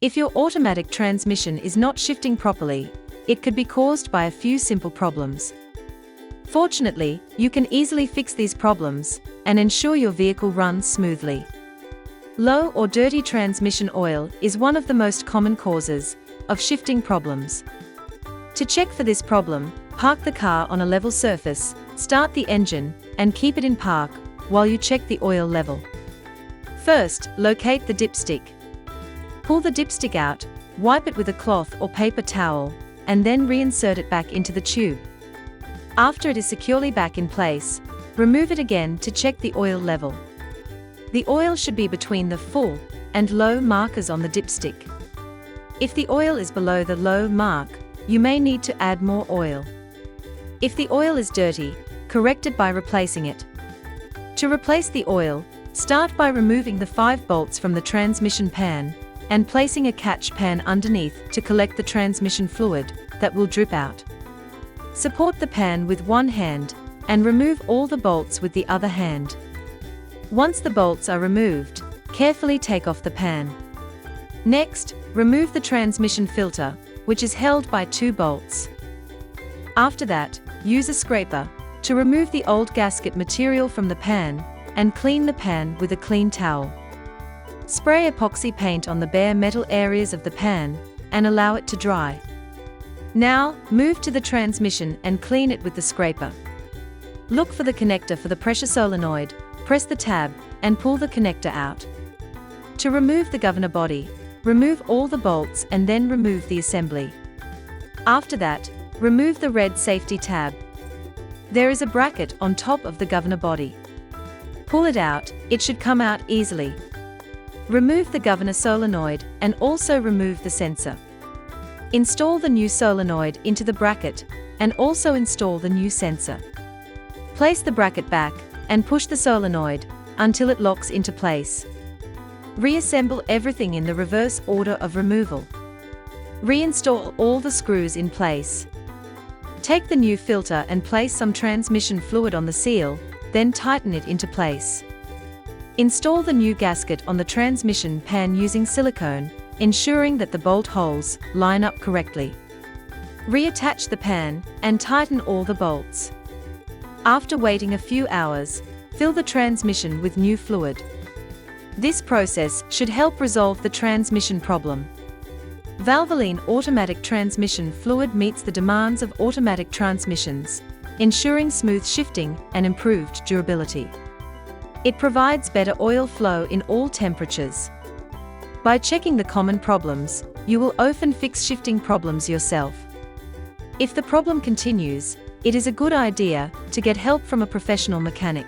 If your automatic transmission is not shifting properly, it could be caused by a few simple problems. Fortunately, you can easily fix these problems and ensure your vehicle runs smoothly. Low or dirty transmission oil is one of the most common causes of shifting problems. To check for this problem, park the car on a level surface, start the engine, and keep it in park while you check the oil level. First, locate the dipstick. Pull the dipstick out, wipe it with a cloth or paper towel, and then reinsert it back into the tube. After it is securely back in place, remove it again to check the oil level. The oil should be between the full and low markers on the dipstick. If the oil is below the low mark, you may need to add more oil. If the oil is dirty, correct it by replacing it. To replace the oil, start by removing the 5 bolts from the transmission pan and placing a catch pan underneath to collect the transmission fluid that will drip out. Support the pan with one hand and remove all the bolts with the other hand. Once the bolts are removed, carefully take off the pan. Next, remove the transmission filter, which is held by 2 bolts. After that, use a scraper to remove the old gasket material from the pan and clean the pan with a clean towel. Spray epoxy paint on the bare metal areas of the pan and allow it to dry. Now, move to the transmission and clean it with the scraper. Look for the connector for the pressure solenoid, press the tab, and pull the connector out. To remove the governor body, remove all the bolts and then remove the assembly. After that, remove the red safety tab. There is a bracket on top of the governor body. Pull it out, it should come out easily. Remove the governor solenoid and also remove the sensor. Install the new solenoid into the bracket and also install the new sensor. Place the bracket back and push the solenoid until it locks into place. Reassemble everything in the reverse order of removal. Reinstall all the screws in place. Take the new filter and place some transmission fluid on the seal, then tighten it into place. Install the new gasket on the transmission pan using silicone, ensuring that the bolt holes line up correctly. Reattach the pan and tighten all the bolts. After waiting a few hours, fill the transmission with new fluid. This process should help resolve the transmission problem. Valvoline automatic transmission fluid meets the demands of automatic transmissions, ensuring smooth shifting and improved durability. It provides better oil flow in all temperatures. By checking the common problems, you will often fix shifting problems yourself. If the problem continues, it is a good idea to get help from a professional mechanic.